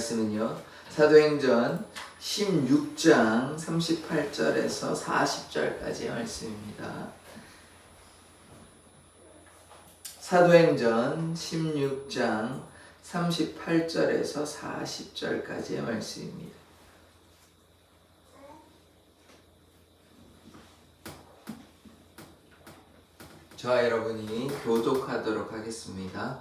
말씀은요, 사도행전 16장 38절에서 40절까지의 말씀입니다. 사도행전 16장 38절에서 40절까지의 말씀입니다. 저와 여러분이 교독하도록 하겠습니다.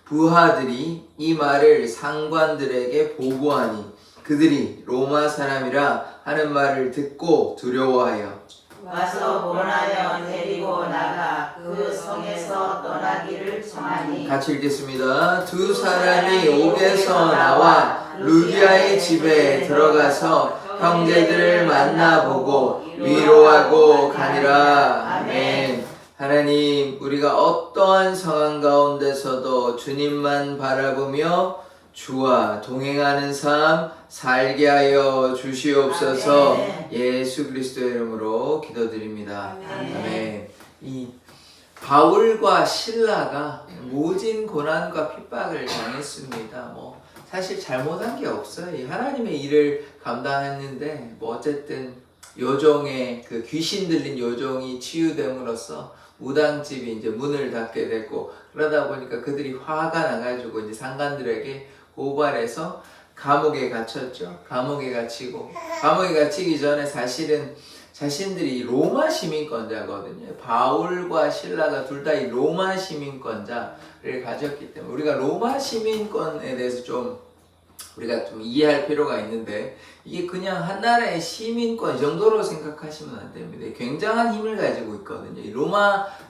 부하들이 이 말을 상관들에게 보고하니 그들이 로마 사람이라 하는 말을 듣고 두려워하여 와서 본하여 데리고 나가 그 성에서 떠나기를 청하니. 같이 읽겠습니다. 두 사람이 옥에서 나와 루디아의 집에 들어가서 형제들을 만나보고 위로하고 가니라. 아멘. 하나님, 우리가 어떠한 상황 가운데서도 주님만 바라보며 주와 동행하는 삶 살게 하여 주시옵소서. 아멘. 예수 그리스도의 이름으로 기도드립니다. 아멘. 아멘. 이 바울과 실라가 모진 고난과 핍박을 당했습니다. 사실 잘못한 게 없어요. 이 하나님의 일을 감당했는데 어쨌든 요종의 그 귀신 들린 요종이 치유됨으로써 무당집이 이제 문을 닫게 됐고, 그러다 보니까 그들이 화가 나가지고 이제 상관들에게 고발해서 감옥에 갇혔죠. 감옥에 갇히기 전에 사실은 자신들이 로마 시민권자거든요. 바울과 실라가 둘 다 이 로마 시민권자를 가졌기 때문에 우리가 로마 시민권에 대해서 우리가 좀 이해할 필요가 있는데, 이게 그냥 한 나라의 시민권 정도로 생각하시면 안 됩니다. 굉장한 힘을 가지고 있거든요.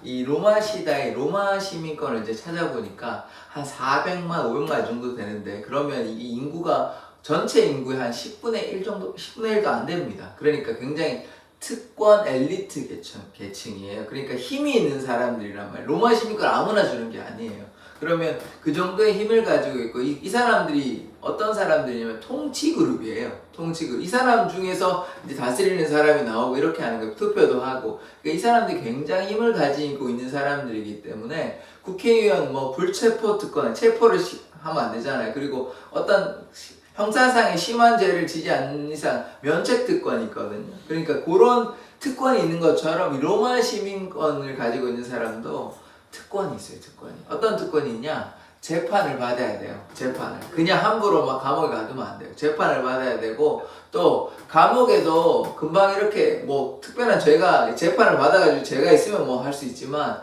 이 로마 시대의 로마 시민권을 이제 찾아보니까 한 400만, 500만 정도 되는데, 그러면 이 인구가 전체 인구의 한 10분의 1 정도, 10분의 1도 안 됩니다. 그러니까 굉장히 특권 엘리트 계층이에요. 그러니까 힘이 있는 사람들이란 말이에요. 로마 시민권 아무나 주는 게 아니에요. 그러면 그 정도의 힘을 가지고 있고, 이 사람들이 어떤 사람들이냐면 통치 그룹이에요. 통치 그룹. 이 사람 중에서 이제 다스리는 사람이 나오고 이렇게 하는 거예요. 투표도 하고. 그러니까 이 사람들이 굉장히 힘을 가지고 있는 사람들이기 때문에 국회의원 불체포 특권, 체포를 하면 안 되잖아요. 그리고 어떤 형사상의 심한 죄를 지지 않는 이상 면책 특권이 있거든요. 그러니까 그런 특권이 있는 것처럼 이 로마 시민권을 가지고 있는 사람도 특권이 있어요. 특권이. 어떤 특권이 있냐? 재판을 받아야 돼요. 재판을. 그냥 함부로 막 감옥에 가두면 안 돼요. 재판을 받아야 되고, 또 감옥에도 금방 이렇게 특별한 죄가 재판을 받아가지고 죄가 있으면 할 수 있지만,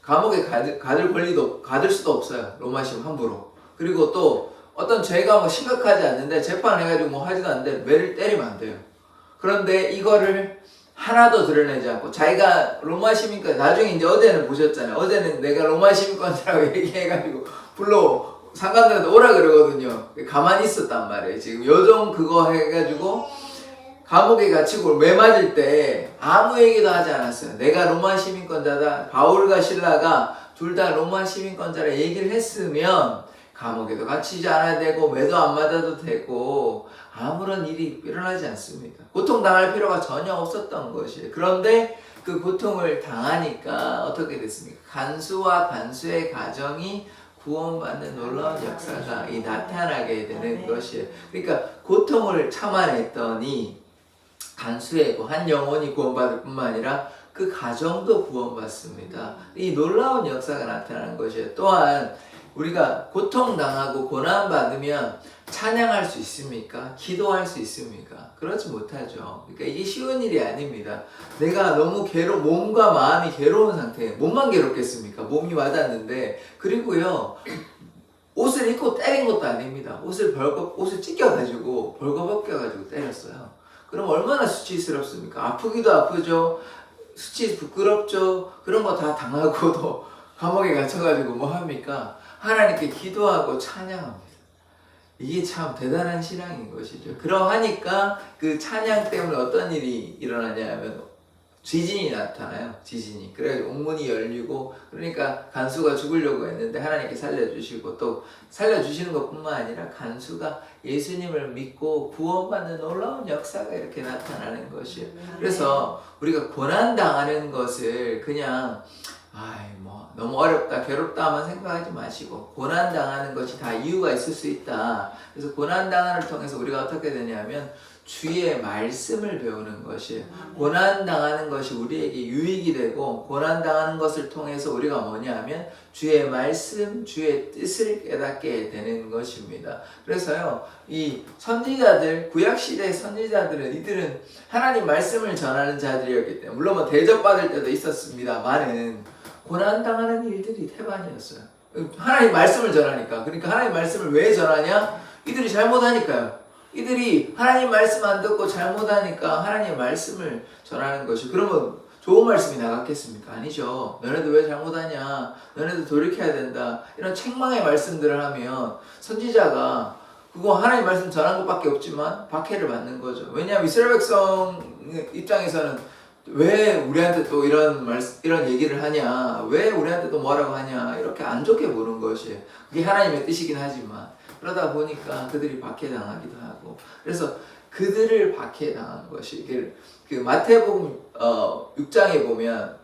감옥에 가둘 수도 없어요. 로마 시민 함부로. 그리고 또 어떤 죄가 심각하지 않는데 재판해가지고 하지도 않는데 매를 때리면 안 돼요. 그런데 이거를 하나도 드러내지 않고 자기가 로마 시민권, 나중에 이제 어제는 보셨잖아요. 어제는 내가 로마 시민권이라고 얘기해가지고 불러 상관들한테 오라 그러거든요. 가만히 있었단 말이에요. 지금 요정 그거 해가지고 감옥에 갇히고 매 맞을 때 아무 얘기도 하지 않았어요. 내가 로마 시민권자다. 바울과 실라가 둘 다 로마 시민권자라 얘기를 했으면 감옥에도 갇히지 않아야 되고 매도 안 맞아도 되고 아무런 일이 일어나지 않습니다. 고통당할 필요가 전혀 없었던 것이에요. 그런데 그 고통을 당하니까 어떻게 됐습니까? 간수와 간수의 가정이 구원받는 놀라운 역사가 나타나게 되는 것이에요. 그러니까 고통을 참아냈더니 간수의 한 영혼이 구원받을 뿐만 아니라 그 가정도 구원받습니다. 이 놀라운 역사가 나타나는 것이에요. 또한 우리가 고통당하고 고난받으면 찬양할 수 있습니까? 기도할 수 있습니까? 그렇지 못하죠. 그러니까 이게 쉬운 일이 아닙니다. 내가 너무 몸과 마음이 괴로운 상태에, 몸만 괴롭겠습니까? 몸이 와닿는데, 그리고요, 옷을 입고 때린 것도 아닙니다. 옷을 찢겨가지고, 벌거벗겨가지고 때렸어요. 그럼 얼마나 수치스럽습니까? 아프기도 아프죠. 부끄럽죠. 그런 거 다 당하고도 감옥에 갇혀가지고 뭐 합니까? 하나님께 기도하고 찬양합니다. 이게 참 대단한 신앙인 것이죠. 그러하니까 그 찬양 때문에 어떤 일이 일어나냐 하면 지진이 나타나요. 지진이. 그래서 옥문이 열리고, 그러니까 간수가 죽으려고 했는데 하나님께 살려주시고, 또 살려주시는 것뿐만 아니라 간수가 예수님을 믿고 구원받는 놀라운 역사가 이렇게 나타나는 것이에요. 그래서 우리가 고난당하는 것을 그냥 아이 뭐 너무 어렵다 괴롭다만 생각하지 마시고 고난 당하는 것이 다 이유가 있을 수 있다. 그래서 고난 당하는 통해서 우리가 어떻게 되냐면 주의 말씀을 배우는 것이에요. 고난 당하는 것이 우리에게 유익이 되고 고난 당하는 것을 통해서 우리가 뭐냐면 주의 말씀, 주의 뜻을 깨닫게 되는 것입니다. 그래서요, 이 선지자들, 구약시대의 선지자들은 이들은 하나님 말씀을 전하는 자들이었기 때문에 물론 뭐 대접받을 때도 있었습니다만은 고난당하는 일들이 태반이었어요. 하나님 말씀을 전하니까. 그러니까 하나님 말씀을 왜 전하냐? 이들이 잘못하니까요. 이들이 하나님 말씀 안 듣고 잘못하니까 하나님 말씀을 전하는 것이. 그러면 좋은 말씀이 나갔겠습니까? 아니죠. 너네들 왜 잘못하냐? 너네들 돌이켜야 된다. 이런 책망의 말씀들을 하면 선지자가 그거 하나님 말씀 전한 것밖에 없지만 박해를 받는 거죠. 왜냐하면 이스라엘 백성 입장에서는 왜 우리한테 또 이런 얘기를 하냐? 왜 우리한테 또 뭐라고 하냐? 이렇게 안 좋게 보는 것이에요. 그게 하나님의 뜻이긴 하지만 그러다 보니까 그들이 박해당하기도 하고 그래서 그들을 박해당한 것이 이게 그 마태복음 6장에 보면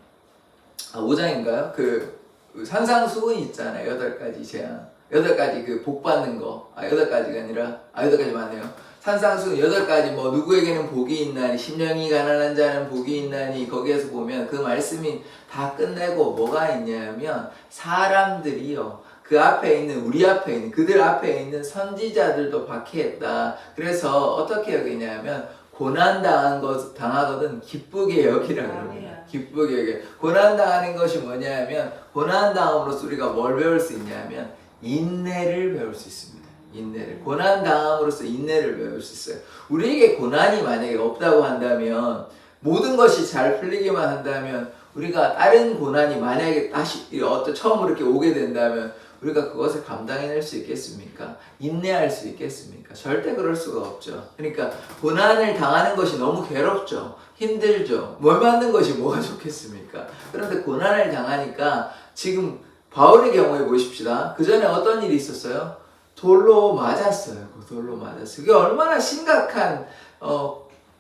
5장인가요? 그 산상수훈이 있잖아요. 8가지 재앙. 8가지 그 복 받는 거. 8가지가 아니라 8가지 맞네요. 산상수훈 8가지 뭐 누구에게는 복이 있나니 심령이 가난한 자는 복이 있나니 거기에서 보면 그 말씀이 다 끝내고 뭐가 있냐면 사람들이요. 그 앞에 있는 우리 앞에 있는 그들 앞에 있는 선지자들도 박해했다. 그래서 어떻게 여기냐면 고난 당하거든 기쁘게 여기라 그럽니다. 기쁘게 여기. 고난 당하는 것이 뭐냐면 고난 당함으로써 우리가 뭘 배울 수 있냐면 인내를 배울 수 있습니다. 인내를. 고난 당함으로써 인내를 배울 수 있어요. 우리에게 고난이 만약에 없다고 한다면 모든 것이 잘 풀리기만 한다면 우리가 다른 고난이 만약에 다시 처음으로 이렇게 오게 된다면 우리가 그것을 감당해낼 수 있겠습니까? 인내할 수 있겠습니까? 절대 그럴 수가 없죠. 그러니까 고난을 당하는 것이 너무 괴롭죠. 힘들죠. 뭘 맞는 것이 뭐가 좋겠습니까? 그런데 고난을 당하니까 지금 바울의 경우에 보십시다. 그 전에 어떤 일이 있었어요? 돌로 맞았어요. 돌로 맞았어요. 그게 얼마나 심각한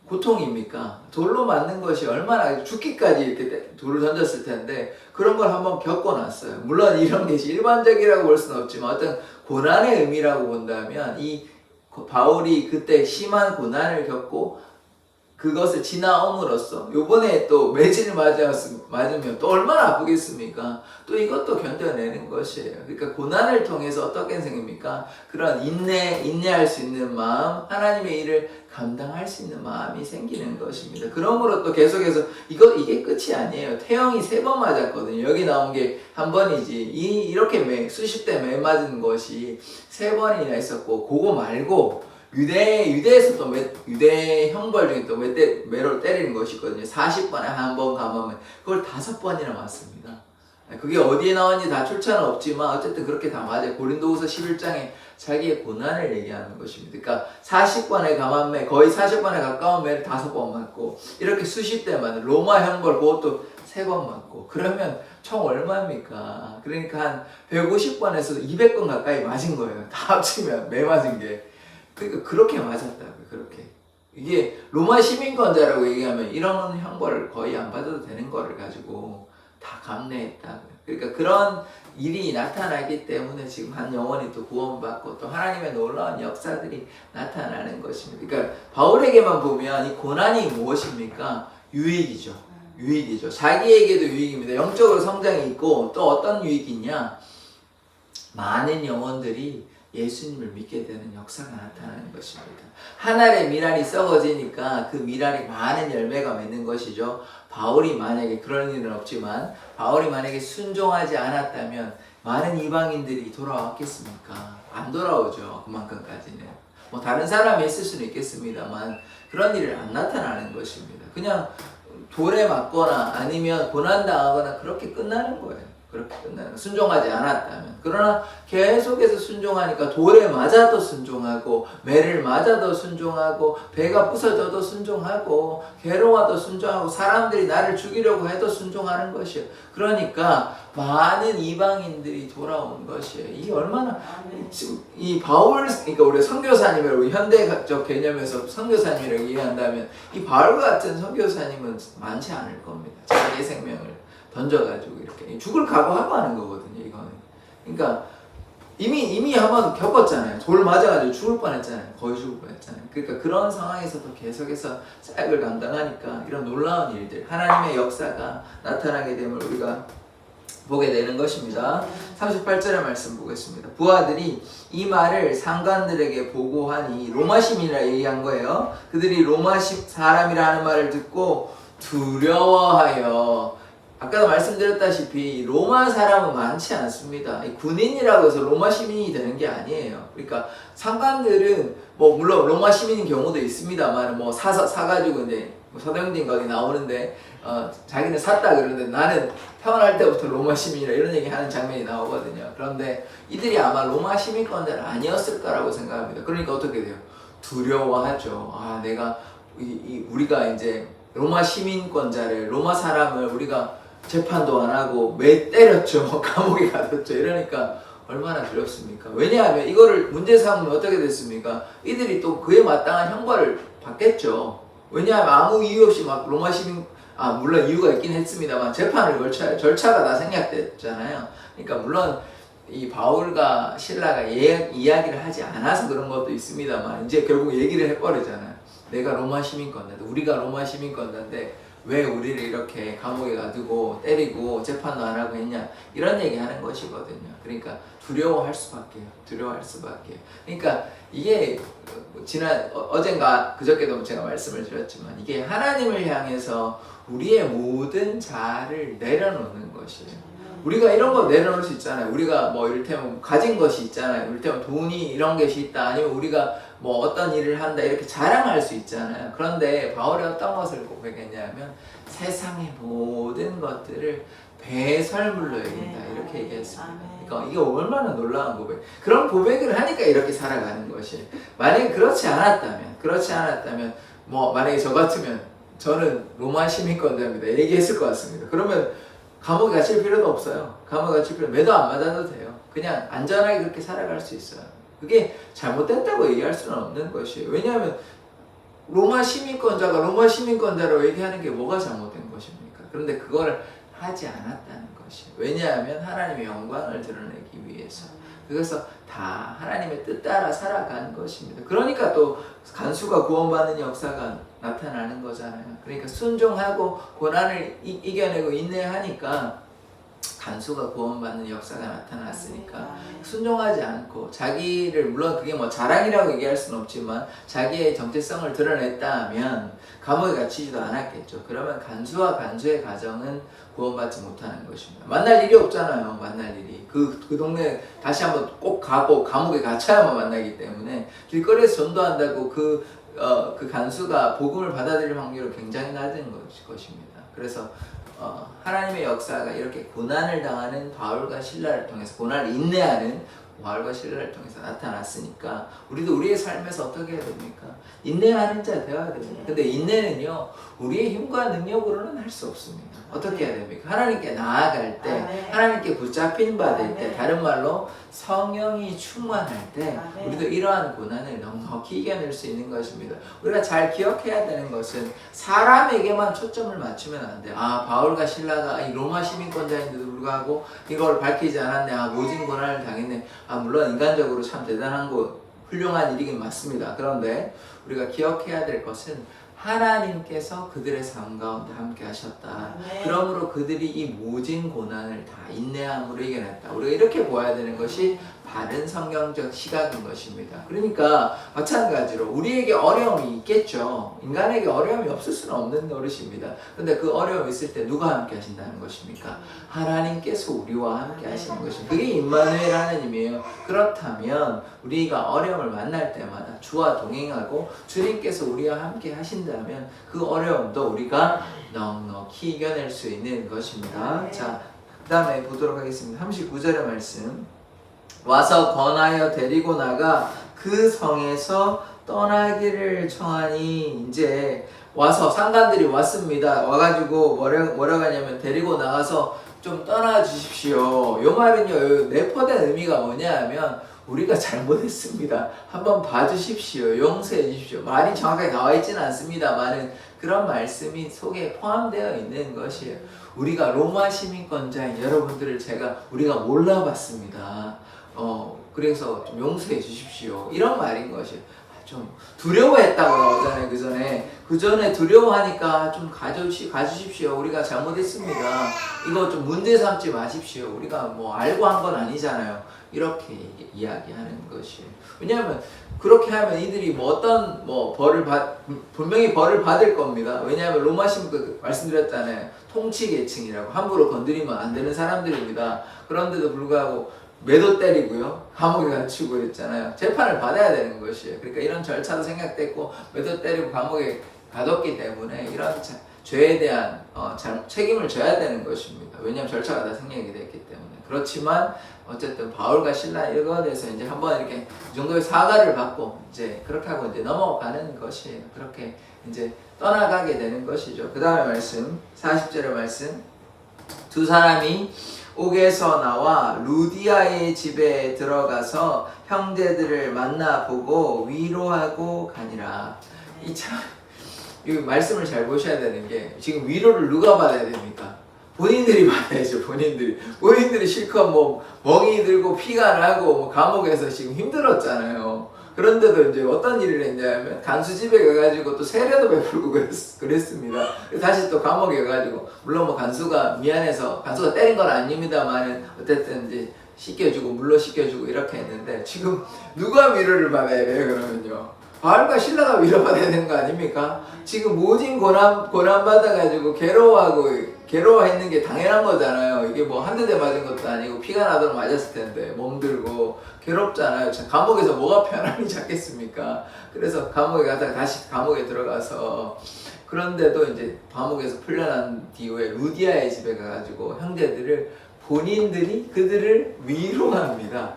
고통입니까? 돌로 맞는 것이 얼마나 죽기까지 이렇게 돌을 던졌을 텐데 그런 걸 한번 겪어놨어요. 물론 이런 것이 일반적이라고 볼 수는 없지만 어떤 고난의 의미라고 본다면 이 바울이 그때 심한 고난을 겪고 그것을 지나옴으로써 요번에 또 매진을 맞으면 또 얼마나 아프겠습니까? 또 이것도 견뎌내는 것이에요. 그러니까 고난을 통해서 어떻게 생깁니까? 그런 인내할 수 있는 마음, 하나님의 일을 감당할 수 있는 마음이 생기는 것입니다. 그러므로 또 계속해서 이게 끝이 아니에요. 태형이 3번 맞았거든요. 여기 나온 게 한 번이지. 이렇게 수십 대 매 맞은 것이 3번이나 있었고 그거 말고 유대에서 또 유대 형벌 중에 또 매로 때리는 것이 있거든요. 40번에 한 번 감하면 그걸 5번이나 맞습니다. 그게 어디에 나왔는지 다 출처는 없지만 어쨌든 그렇게 다 맞아요. 고린도후서 11장에 자기의 고난을 얘기하는 것입니다. 그러니까 40번에 감한 매, 거의 40번에 가까운 매를 5번 맞고 이렇게 수십 대 맞는 로마 형벌 그것도 3번 맞고 그러면 총 얼마입니까? 그러니까 한 150번에서 200번 가까이 맞은 거예요. 다 합치면 매 맞은 게. 그러니까 그렇게 맞았다고요. 그렇게. 이게 로마 시민권자라고 얘기하면 이런 형벌을 거의 안 받아도 되는 거를 가지고 다 감내했다고요. 그러니까 그런 일이 나타나기 때문에 지금 한 영혼이 또 구원받고 또 하나님의 놀라운 역사들이 나타나는 것입니다. 그러니까 바울에게만 보면 이 고난이 무엇입니까? 유익이죠. 유익이죠. 자기에게도 유익입니다. 영적으로 성장이 있고 또 어떤 유익이 있냐? 많은 영혼들이 예수님을 믿게 되는 역사가 나타나는 것입니다. 한 알의 미랄이 썩어지니까 그 미랄이 많은 열매가 맺는 것이죠. 바울이 만약에 그런 일은 없지만 바울이 만약에 순종하지 않았다면 많은 이방인들이 돌아왔겠습니까? 안 돌아오죠. 그만큼까지는. 뭐 다른 사람이 있을 수는 있겠습니다만 그런 일이 안 나타나는 것입니다. 그냥 돌에 맞거나 아니면 고난당하거나 그렇게 끝나는 거예요. 그렇게 끝나는 거. 순종하지 않았다면. 그러나 계속해서 순종하니까 돌에 맞아도 순종하고 매를 맞아도 순종하고 배가 부서져도 순종하고 괴로워도 순종하고 사람들이 나를 죽이려고 해도 순종하는 것이에요. 그러니까 많은 이방인들이 돌아온 것이에요. 이게 얼마나 지금 이 바울 그러니까 우리 선교사님이라고 현대적 개념에서 선교사님이라고 이해한다면 이 바울 같은 선교사님은 많지 않을 겁니다. 자기 생명을 던져가지고 이렇게 죽을 각오하고 하는 거거든요. 이거는. 그러니까 이미 한번 겪었잖아요. 돌 맞아가지고 죽을 뻔했잖아요. 거의 죽을 뻔했잖아요. 그러니까 그런 상황에서도 계속해서 사역을 감당하니까 이런 놀라운 일들, 하나님의 역사가 나타나게 됨을 우리가 보게 되는 것입니다. 38절의 말씀 보겠습니다. 부하들이 이 말을 상관들에게 보고하니, 로마 시민이라 얘기한 거예요. 그들이 로마 사람이라 하는 말을 듣고 두려워하여, 아까도 말씀드렸다시피 로마 사람은 많지 않습니다. 군인이라고 해서 로마 시민이 되는 게 아니에요. 그러니까 상관들은 뭐 물론 로마 시민인 경우도 있습니다만 뭐 사가지고 이제 서대문인 거기 나오는데 자기는 샀다 그러는데 나는 태어날 때부터 로마 시민이라 이런 얘기 하는 장면이 나오거든요. 그런데 이들이 아마 로마 시민권자는 아니었을 거라고 생각합니다. 그러니까 어떻게 돼요? 두려워하죠. 아, 내가 우리가 이제 로마 시민권자를, 로마 사람을 우리가 재판도 안 하고 매 때렸죠. 감옥에 가뒀죠. 이러니까 얼마나 두렵습니까? 왜냐하면 이거를 문제 삼으면 어떻게 됐습니까? 이들이 또 그에 마땅한 형벌을 받겠죠. 왜냐하면 아무 이유 없이 막 로마 시민, 물론 이유가 있긴 했습니다만 재판을 걸쳐야 절차가 다 생략됐잖아요. 그러니까 물론 이 바울과 실라가 이야기를 하지 않아서 그런 것도 있습니다만 이제 결국 얘기를 해버리잖아요. 내가 로마 시민권자인데, 우리가 로마 시민권자인데 왜 우리를 이렇게 감옥에 가두고 때리고 재판도 안 하고 했냐, 이런 얘기 하는 것이거든요. 그러니까 두려워할 수밖에요. 그러니까 이게 어젠가 그저께도 제가 말씀을 드렸지만 이게 하나님을 향해서 우리의 모든 자아를 내려놓는 것이에요. 우리가 이런 거 내려놓을 수 있잖아요. 우리가 뭐 이를테면 가진 것이 있잖아요. 이를테면 돈이 이런 것이 있다. 아니면 우리가 뭐 어떤 일을 한다. 이렇게 자랑할 수 있잖아요. 그런데 바울이 어떤 것을 고백했냐면 세상의 모든 것들을 배설물로 여긴다. 이렇게 얘기했습니다. 그러니까 이게 얼마나 놀라운 고백. 그런 고백을 하니까 이렇게 살아가는 것이. 만약에 그렇지 않았다면 뭐 만약에 저 같으면 저는 로마 시민권자입니다. 얘기했을 것 같습니다. 그러면 감옥에 갇힐 필요도 없어요. 매도 안 맞아도 돼요. 그냥 안전하게 그렇게 살아갈 수 있어요. 그게 잘못됐다고 얘기할 수는 없는 것이에요. 왜냐하면 로마 시민권자라고 얘기하는 게 뭐가 잘못된 것입니까? 그런데 그걸 하지 않았다는 것이에요. 왜냐하면 하나님의 영광을 드러내기 위해서. 그래서 다 하나님의 뜻 따라 살아간 것입니다. 그러니까 또 간수가 구원받는 역사가 나타나는 거잖아요. 그러니까 순종하고 고난을 이겨내고 인내하니까 간수가 구원받는 역사가 나타났으니까 순종하지 않고 자기를, 물론 그게 뭐 자랑이라고 얘기할 수는 없지만 자기의 정체성을 드러냈다면 감옥에 갇히지도 않았겠죠. 그러면 간수와 간수의 가정은 구원받지 못하는 것입니다. 만날 일이 없잖아요. 그 동네 다시 한번 꼭 가고 감옥에 갇혀야만 만나기 때문에 길거리에서 전도한다고 그 간수가 복음을 받아들일 확률은 굉장히 낮은 것입니다. 그래서 하나님의 역사가 이렇게 고난을 당하는 바울과 실라를 통해서, 고난을 인내하는 바울과 실라를 통해서 나타났으니까 우리도 우리의 삶에서 어떻게 해야 됩니까? 인내하는 자 되어야 됩니다. 근데 인내는요, 우리의 힘과 능력으로는 할 수 없습니다. 어떻게 해야 됩니까? 하나님께 나아갈 때, 하나님께 붙잡힌 바 될 때, 다른 말로 성령이 충만할 때 우리도 이러한 고난을 넉넉히 이겨낼 수 있는 것입니다. 우리가 잘 기억해야 되는 것은 사람에게만 초점을 맞추면 안 돼요. 바울과 실라가 로마 시민권자인데도 불구하고 이걸 밝히지 않았네. 모진 고난을 당했네. 물론 인간적으로 참 대단한 훌륭한 일이긴 맞습니다. 그런데 우리가 기억해야 될 것은 하나님께서 그들의 삶 가운데 함께 하셨다. 그러므로 그들이 이 모진 고난을 다 인내함으로 이겨냈다. 우리가 이렇게 보아야 되는 것이 바른 성경적 시각인 것입니다. 그러니까 마찬가지로 우리에게 어려움이 있겠죠. 인간에게 어려움이 없을 수는 없는 노릇입니다. 근데 그 어려움이 있을 때 누가 함께 하신다는 것입니까? 하나님께서 우리와 함께 하시는 것입니다. 그게 임마누엘 하나님이에요. 그렇다면 우리가 어려움을 만날 때마다 주와 동행하고 주님께서 우리와 함께 하신다면 그 어려움도 우리가 넉넉히 이겨낼 수 있는 것입니다. 자, 그 다음에 보도록 하겠습니다. 39절의 말씀. 와서 권하여 데리고 나가 그 성에서 떠나기를 청하니, 이제 와서 상관들이 왔습니다. 와가지고 뭐라고 하냐면 데리고 나가서 좀 떠나 주십시오. 이 말은요, 내포된 의미가 뭐냐 하면 우리가 잘못했습니다. 한번 봐주십시오. 용서해 주십시오. 말이 정확하게 나와 있지는 않습니다만은 그런 말씀이 속에 포함되어 있는 것이에요. 우리가 로마 시민권자인 여러분들을 우리가 몰라봤습니다. 그래서 좀 용서해 주십시오. 이런 말인 것이에요. 좀 두려워했다고 나오잖아요. 그 전에 두려워하니까 좀 가주십시오. 우리가 잘못했습니다. 이거 좀 문제 삼지 마십시오. 우리가 뭐 알고 한 건 아니잖아요. 이렇게 이야기하는 것이에요. 왜냐하면 그렇게 하면 이들이 분명히 벌을 받을 겁니다. 왜냐하면 로마 신부 말씀드렸잖아요. 통치 계층이라고 함부로 건드리면 안 되는 사람들입니다. 그런데도 불구하고 매도 때리고요, 감옥에 갇히고 그랬잖아요. 재판을 받아야 되는 것이에요. 그러니까 이런 절차도 생각됐고 매도 때리고 감옥에 가뒀기 때문에 이런 죄에 대한 책임을 져야 되는 것입니다. 왜냐하면 절차가 다 생략이 됐기 때문에. 그렇지만 어쨌든 바울과 실라 이거에 대해서 이제 한번 이렇게 이 정도의 사과를 받고 이제 그렇게 하고 이제 넘어가는 것이에요. 그렇게 이제 떠나가게 되는 것이죠. 그 다음에 말씀 40절의 말씀, 두 사람이 옥에서 나와 루디아의 집에 들어가서 형제들을 만나보고 위로하고 가니라. 이 말씀을 잘 보셔야 되는 게 지금 위로를 누가 받아야 됩니까? 본인들이 받아야죠. 본인들이 실컷 멍이 들고 피가 나고 감옥에서 지금 힘들었잖아요. 그런데도 이제 어떤 일을 했냐면 간수집에 가가지고 또 세례도 베풀고 그랬습니다. 다시 또 감옥에 가가지고 물론 간수가 미안해서 간수가 때린 건 아닙니다만은 어쨌든 이제 씻겨주고 물로 씻겨주고 이렇게 했는데 지금 누가 위로를 받아야 돼요? 그러면요. 바울과 실라가 위로받아야 되는 거 아닙니까? 지금 모진 고난 받아가지고 괴로워했는 게 당연한 거잖아요. 이게 한두 대 맞은 것도 아니고 피가 나도록 맞았을 텐데 몸들고 괴롭잖아요. 감옥에서 뭐가 편안히 잡겠습니까? 그래서 감옥에 가다가 다시 감옥에 들어가서 그런데도 이제 감옥에서 풀려난 뒤에 루디아의 집에 가가지고 형제들을 본인들이 그들을 위로합니다.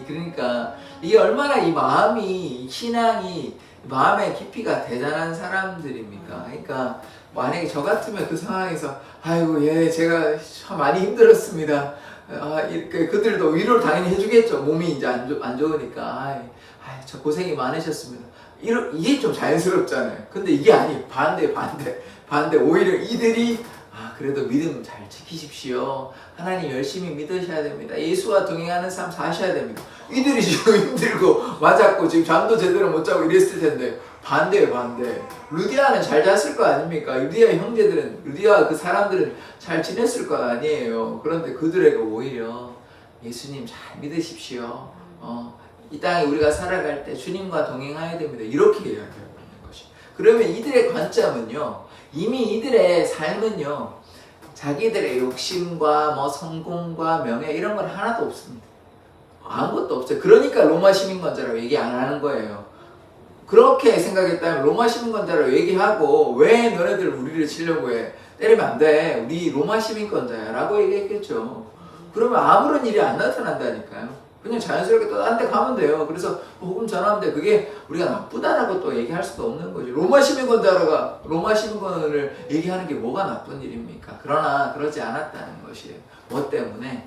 그러니까 이게 얼마나 이 마음이 신앙이 마음의 깊이가 대단한 사람들입니까? 그러니까 만약에 저 같으면 그 상황에서 아이고 제가 참 많이 힘들었습니다. 그들도 위로를 당연히 해주겠죠. 몸이 이제 안 좋으니까 저 고생이 많으셨습니다. 이게 좀 자연스럽잖아요. 근데 이게 아니에요. 반대. 오히려 이들이 그래도 믿음 잘 지키십시오. 하나님 열심히 믿으셔야 됩니다. 예수와 동행하는 삶 사셔야 됩니다. 이들이 지금 힘들고 맞았고 지금 잠도 제대로 못 자고 이랬을 텐데 반대예요. 루디아는 잘 잤을 거 아닙니까? 루디아 그 사람들은 잘 지냈을 거 아니에요. 그런데 그들에게 오히려 예수님 잘 믿으십시오. 이 땅에 우리가 살아갈 때 주님과 동행해야 됩니다. 이렇게 이야기하고 있는 것이. 그러면 이들의 관점은요. 이미 이들의 삶은요. 자기들의 욕심과 성공과 명예 이런 건 하나도 없습니다. 아무것도 없어요. 그러니까 로마 시민권자라고 얘기 안 하는 거예요. 그렇게 생각했다면 로마 시민권자라고 얘기하고 왜 너네들 우리를 치려고 해? 때리면 안 돼. 우리 로마 시민권자야 라고 얘기했겠죠. 그러면 아무런 일이 안 나타난다니까요. 그냥 자연스럽게 또 딴 데 가면 돼요. 그래서 복음 전하면 돼. 그게 우리가 나쁘다라고 또 얘기할 수도 없는 거지. 로마 시민권자가 로마 시민권을 얘기하는 게 뭐가 나쁜 일입니까? 그러나 그러지 않았다는 것이에요. 뭐 때문에?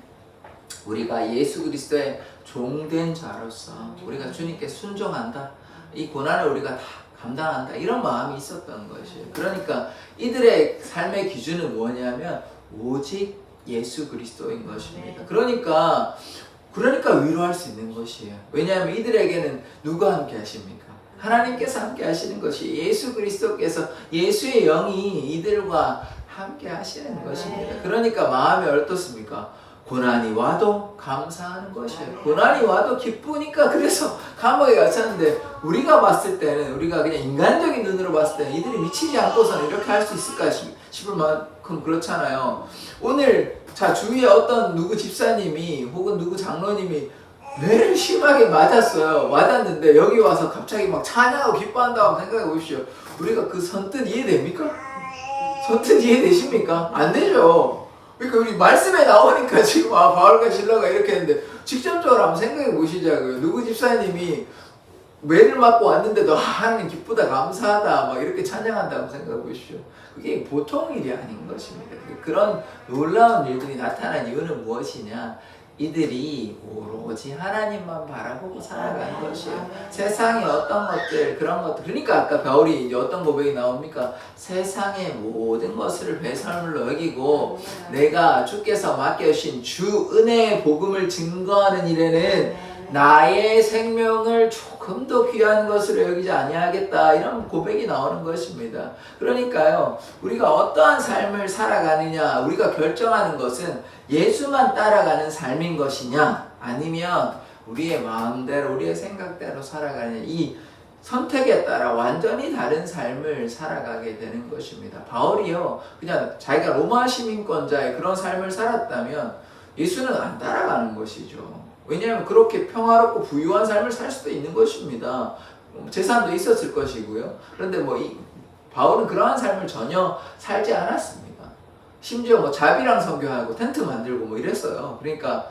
우리가 예수 그리스도의 종된 자로서 우리가 주님께 순종한다. 이 고난을 우리가 다 감당한다. 이런 마음이 있었던 것이에요. 그러니까 이들의 삶의 기준은 뭐냐면 오직 예수 그리스도인 것입니다. 그러니까 위로할 수 있는 것이에요. 왜냐하면 이들에게는 누가 함께 하십니까? 하나님께서 함께 하시는 것이 예수 그리스도께서 예수의 영이 이들과 함께 하시는 것입니다. 그러니까 마음이 어떻습니까? 고난이 와도 감사하는 것이에요. 고난이 와도 기쁘니까 그래서 감옥에 갇혔는데 우리가 봤을 때는 우리가 그냥 인간적인 눈으로 봤을 때는 이들이 미치지 않고서는 이렇게 할 수 있을까 싶을 만큼 그렇잖아요. 오늘 주위에 어떤 누구 집사님이 혹은 누구 장로님이 뇌를 심하게 맞았는데 여기 와서 갑자기 막 찬양하고 기뻐한다고 생각해 보십시오. 우리가 그 선뜻 이해됩니까? 선뜻 이해되십니까? 안 되죠. 그러니까 우리 말씀에 나오니까 지금 바울과 실라가 이렇게 했는데 직접적으로 한번 생각해 보시자고요. 누구 집사님이 매를 맞고 왔는데도 하나님 기쁘다 감사하다 막 이렇게 찬양한다고 생각해 보십시오. 그게 보통 일이 아닌 것입니다. 그런 놀라운 일들이 나타난 이유는 무엇이냐? 이들이 오로지 하나님만 바라보고 살아가는 것이에요. 세상의 어떤 것들, 그런 것들. 그러니까 아까 바울이 이제 어떤 고백이 나옵니까? 세상의 모든 것을 배설물로 여기고 내가 주께서 맡겨주신 주 은혜의 복음을 증거하는 일에는 나의 생명을 조금 더 귀한 것으로 여기지 아니하겠다, 이런 고백이 나오는 것입니다. 그러니까요, 우리가 어떠한 삶을 살아가느냐, 우리가 결정하는 것은 예수만 따라가는 삶인 것이냐, 아니면 우리의 마음대로 우리의 생각대로 살아가느냐, 이 선택에 따라 완전히 다른 삶을 살아가게 되는 것입니다. 바울이요, 그냥 자기가 로마 시민권자의 그런 삶을 살았다면 예수는 안 따라가는 것이죠. 왜냐하면 그렇게 평화롭고 부유한 삶을 살 수도 있는 것입니다. 재산도 있었을 것이고요. 그런데 바울은 그러한 삶을 전혀 살지 않았습니다. 심지어 자비랑 선교하고 텐트 만들고 이랬어요. 그러니까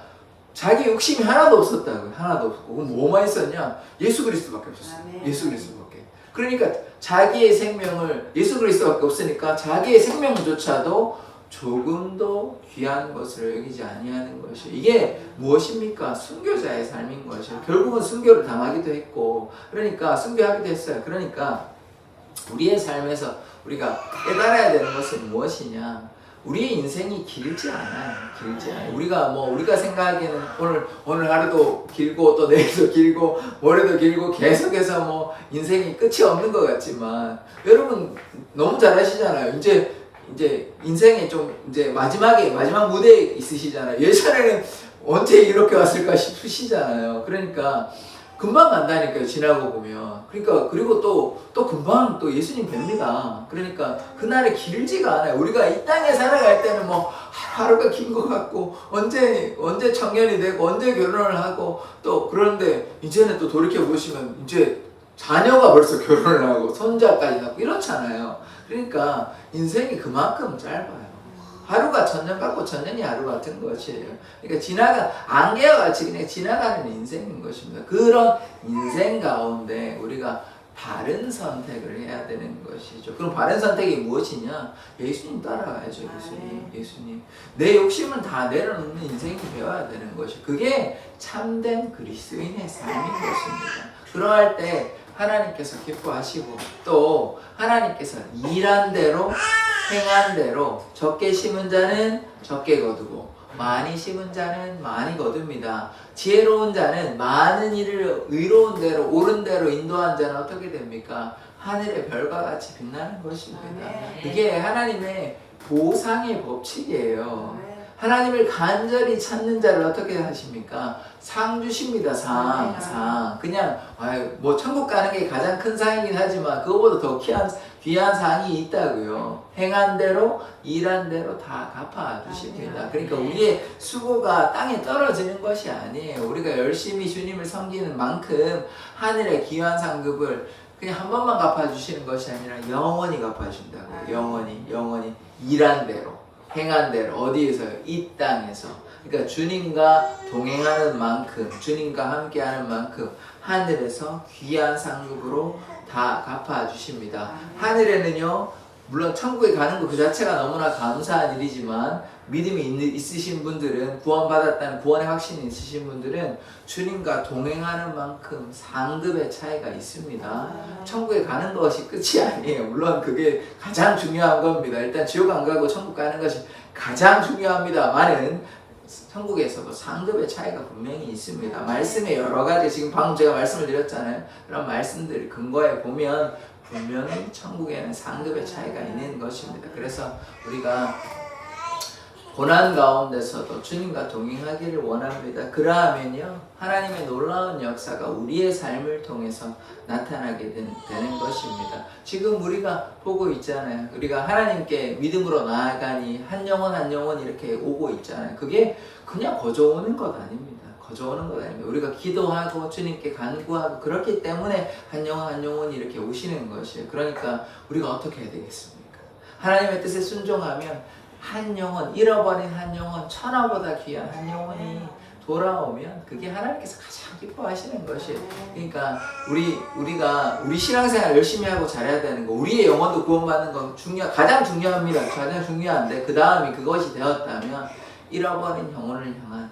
자기 욕심이 하나도 없었다고요. 하나도 없고. 그럼 뭐만 있었냐? 예수 그리스도밖에 없었어요. 예수 그리스도밖에. 그러니까 자기의 생명을, 예수 그리스도밖에 없으니까 자기의 생명조차도 조금도 귀한 것을 여기지 아니하는 것이, 이게 무엇입니까? 순교자의 삶인 것이에요. 결국은 순교를 당하기도 했고, 그러니까 순교하기도 했어요. 그러니까 우리의 삶에서 우리가 깨달아야 되는 것은 무엇이냐? 우리의 인생이 길지 않아요. 길지 않아요. 우리가 생각하기에는 오늘 하루도 길고 또 내일도 길고 모레도 길고 계속해서 인생이 끝이 없는 것 같지만, 여러분 너무 잘 아시잖아요. 이제 인생에 좀 이제 마지막 무대에 있으시잖아요. 예전에는 언제 이렇게 왔을까 싶으시잖아요. 그러니까 금방 간다니까요, 지나고 보면. 그러니까 그리고 또 금방 또 예수님 뵙니다. 그러니까 그날이 길지가 않아요. 우리가 이 땅에 살아갈 때는 하루가 긴 것 같고, 언제 청년이 되고 언제 결혼을 하고, 또 그런데 이제는 또 돌이켜 보시면 이제 자녀가 벌써 결혼을 하고 손자까지 낳고 이렇잖아요. 그러니까 인생이 그만큼 짧아요. 하루가 천년 같고 천년이 하루 같은 것이에요. 그러니까 안개와 같이 그냥 지나가는 인생인 것입니다. 그런 인생 가운데 우리가 바른 선택을 해야 되는 것이죠. 그럼 바른 선택이 무엇이냐? 예수님 따라가야죠. 예수님. 내 욕심은 다 내려놓는 인생이 되어야 되는 것이, 그게 참된 그리스도인의 삶인 것입니다. 그러할 때 하나님께서 기뻐하시고, 또 하나님께서 일한 대로 행한 대로 적게 심은 자는 적게 거두고 많이 심은 자는 많이 거둡니다. 지혜로운 자는 많은 일을 의로운 대로 옳은 대로 인도한 자는 어떻게 됩니까? 하늘의 별과 같이 빛나는 것입니다. 그게 하나님의 보상의 법칙이에요. 하나님을 간절히 찾는 자를 어떻게 하십니까? 상 주십니다. 상. 그냥 천국 가는 게 가장 큰 상이긴 하지만 그거보다 더 귀한 상이 있다고요. 행한 대로 일한 대로 다 갚아 주십니다. 그러니까 우리의 수고가 땅에 떨어지는 것이 아니에요. 우리가 열심히 주님을 섬기는 만큼 하늘의 귀한 상급을 그냥 한 번만 갚아주시는 것이 아니라 영원히 갚아준다고요. 영원히 일한 대로 행한 대로. 어디에서요? 이 땅에서. 그러니까 주님과 동행하는 만큼, 주님과 함께하는 만큼 하늘에서 귀한 상급으로 다 갚아주십니다. 하늘에는요, 물론 천국에 가는 것 그 자체가 너무나 감사한 일이지만, 믿음이 있으신 분들은, 구원받았다는 구원의 확신이 있으신 분들은 주님과 동행하는 만큼 상급의 차이가 있습니다. 천국에 가는 것이 끝이 아니에요. 물론 그게 가장 중요한 겁니다. 일단 지옥 안 가고 천국 가는 것이 가장 중요합니다만은 천국에서도 상급의 차이가 분명히 있습니다. 말씀에 여러 가지, 지금 방금 제가 말씀을 드렸잖아요. 그런 말씀들을 근거해 보면 분명히 천국에는 상급의 차이가 있는 것입니다. 그래서 우리가 고난 가운데서도 주님과 동행하기를 원합니다. 그러하면요, 하나님의 놀라운 역사가 우리의 삶을 통해서 나타나게 되는 것입니다. 지금 우리가 보고 있잖아요. 우리가 하나님께 믿음으로 나아가니 한 영혼 이렇게 오고 있잖아요. 그게 그냥 거저 오는 것 아닙니다. 우리가 기도하고 주님께 간구하고 그렇기 때문에 한 영혼 이렇게 오시는 것이에요. 그러니까 우리가 어떻게 해야 되겠습니까? 하나님의 뜻에 순종하면 한 영혼, 잃어버린 한 영혼, 천하보다 귀한 한 영혼이 돌아오면 그게 하나님께서 가장 기뻐하시는 것이에요. 그러니까 우리 신앙생활 열심히 하고 잘해야 되는 거, 우리의 영혼도 구원받는 건 가장 중요합니다. 가장 중요한데 그 다음이 그것이 되었다면 잃어버린 영혼을 향한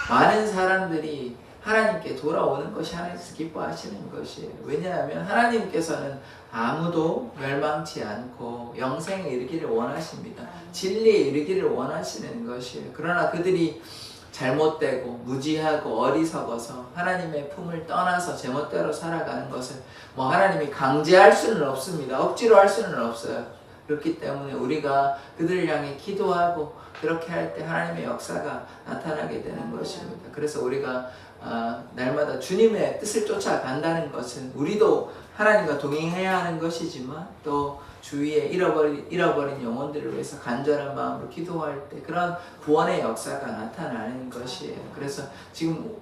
많은 사람들이 하나님께 돌아오는 것이 하나님께서 기뻐하시는 것이에요. 왜냐하면 하나님께서는 아무도 멸망치 않고 영생에 이르기를 원하십니다. 진리에 이르기를 원하시는 것이에요. 그러나 그들이 잘못되고 무지하고 어리석어서 하나님의 품을 떠나서 제멋대로 살아가는 것을 하나님이 강제할 수는 없습니다. 억지로 할 수는 없어요. 그렇기 때문에 우리가 그들을 향해 기도하고 그렇게 할 때 하나님의 역사가 나타나게 되는 것입니다. 그래서 우리가 날마다 주님의 뜻을 쫓아간다는 것은 우리도 하나님과 동행해야 하는 것이지만 또 주위에 잃어버린 영혼들을 위해서 간절한 마음으로 기도할 때 그런 구원의 역사가 나타나는 것이에요. 그래서 지금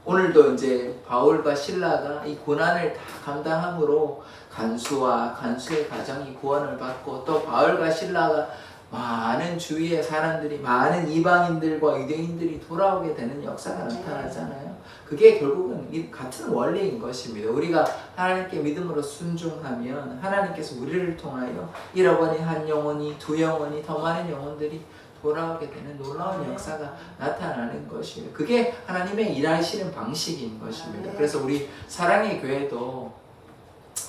오늘도 이제 바울과 실라가 이 고난을 다 감당함으로 간수와 간수의 가정이 구원을 받고 또 바울과 실라가 많은 주위의 사람들이 많은 이방인들과 유대인들이 돌아오게 되는 역사가 나타나잖아요. 그게 결국은 같은 원리인 것입니다. 우리가 하나님께 믿음으로 순종하면 하나님께서 우리를 통하여 잃어버린 한 영혼이 두 영혼이 더 많은 영혼들이 돌아오게 되는 놀라운 역사가 나타나는 것이에요. 그게 하나님의 일하시는 방식인 것입니다. 그래서 우리 사랑의 교회도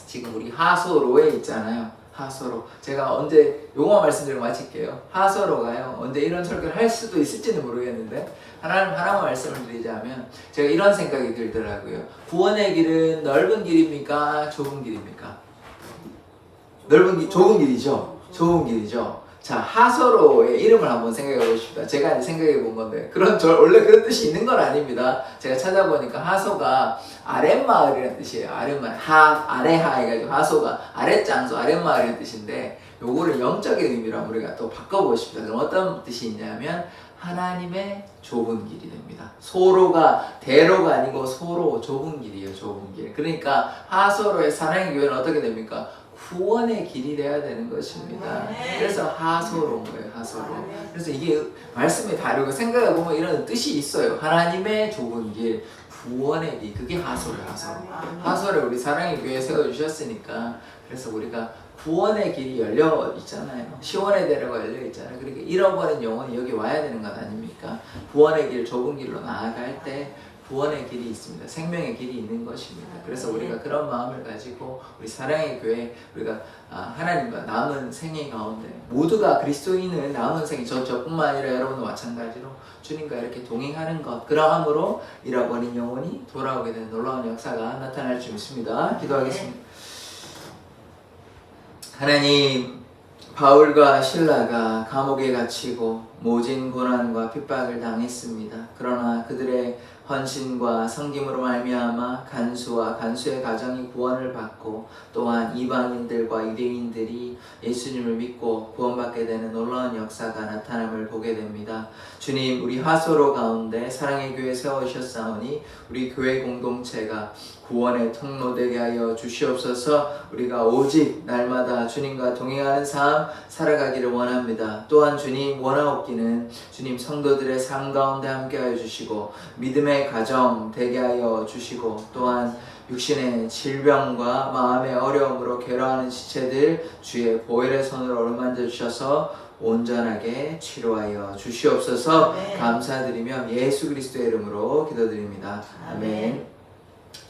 지금 우리 하소로에 있잖아요. 하소로. 제가 언제 용어 말씀드리고 마칠게요. 하소로가요. 언제 이런 설교를 할 수도 있을지는 모르겠는데 하나만 말씀을 드리자면 제가 이런 생각이 들더라고요. 구원의 길은 넓은 길입니까? 좁은 길입니까? 좁은 길이죠. 좁은 길이죠. 자, 하소로의 이름을 한번 생각해 보십시다. 제가 생각해 본 건데 원래 그런 뜻이 있는 건 아닙니다. 제가 찾아보니까 하소가 아랫마을이라는 뜻이에요. 아랫마을, 아래하 해가지고 하소가 아랫장소, 아랫마을이라는 뜻인데 요거를 영적인 의미로 한번 우리가 또 바꿔보십시다. 그럼 어떤 뜻이 있냐면 하나님의 좁은 길이 됩니다. 소로가 대로가 아니고 소로, 좁은 길이에요. 좁은 길. 그러니까 하소로의 사랑의 교회는 어떻게 됩니까? 구원의 길이 되어야 되는 것입니다. 그래서 하소로인 거예요. 하소로. 그래서 이게 말씀이 다르고 생각해보면 이런 뜻이 있어요. 하나님의 좁은 길, 구원의 길, 그게 하소로예요. 하소를 우리 사랑의 교회에 세워주셨으니까 그래서 우리가 구원의 길이 열려 있잖아요. 시온의 대로가 열려 있잖아요. 그러니까 잃어버린 영혼이 여기 와야 되는 것 아닙니까? 구원의 길, 좁은 길로 나아갈 때 구원의 길이 있습니다. 생명의 길이 있는 것입니다. 그래서 우리가 그런 마음을 가지고 우리 사랑의 교회 우리가 하나님과 남은 생애 가운데 모두가 그리스도인은 남은 생애 저뿐만 아니라 여러분도 마찬가지로 주님과 이렇게 동행하는 것 그러함으로 잃어버린 영혼이 돌아오게 되는 놀라운 역사가 나타날 줄 믿습니다. 기도하겠습니다. 하나님, 바울과 실라가 감옥에 갇히고 모진 고난과 핍박을 당했습니다. 그러나 그들의 헌신과 섬김으로 말미암아 간수와 간수의 가정이 구원을 받고 또한 이방인들과 유대인들이 예수님을 믿고 구원받게 되는 놀라운 역사가 나타남을 보게 됩니다. 주님, 우리 하소로 가운데 사랑의 교회 세워주셨사오니 우리 교회 공동체가 구원의 통로 되게 하여 주시옵소서. 우리가 오직 날마다 주님과 동행하는 삶 살아가기를 원합니다. 또한 주님 원하옵기는 주님 성도들의 삶 가운데 함께하여 주시고 믿음의 가정 되게 하여 주시고 또한 육신의 질병과 마음의 어려움으로 괴로워하는 지체들 주의 보혈의 손으로 어루만져 주셔서 온전하게 치료하여 주시옵소서. 감사드리며 예수 그리스도의 이름으로 기도드립니다. 아멘.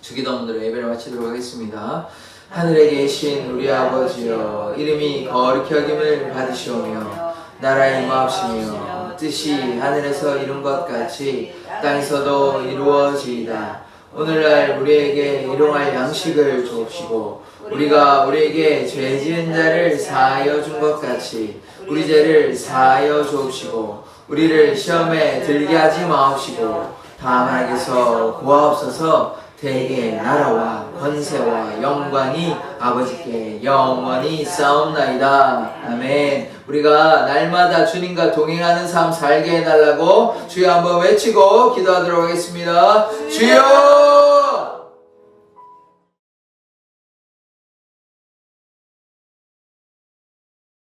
주기도문으로 예배를 마치도록 하겠습니다. 하늘에 계신 우리 아버지여, 이름이 거룩히 여김을 받으시오며 나라의 임하옵시며 뜻이 하늘에서 이룬 것 같이 땅에서도 이루어지이다. 오늘날 우리에게 일용할 양식을 주옵시고 우리가 우리에게 죄 지은 자를 사하여 준 것 같이 우리 죄를 사하여 주옵시고 우리를 시험에 들게 하지 마옵시고 다만 하게서 구하옵소서. 대개 나라와 권세와 영광이 아버지께 영원히 싸움나이다. 아멘. 우리가 날마다 주님과 동행하는 삶 살게 해달라고 주여 한번 외치고 기도하도록 하겠습니다. 주여!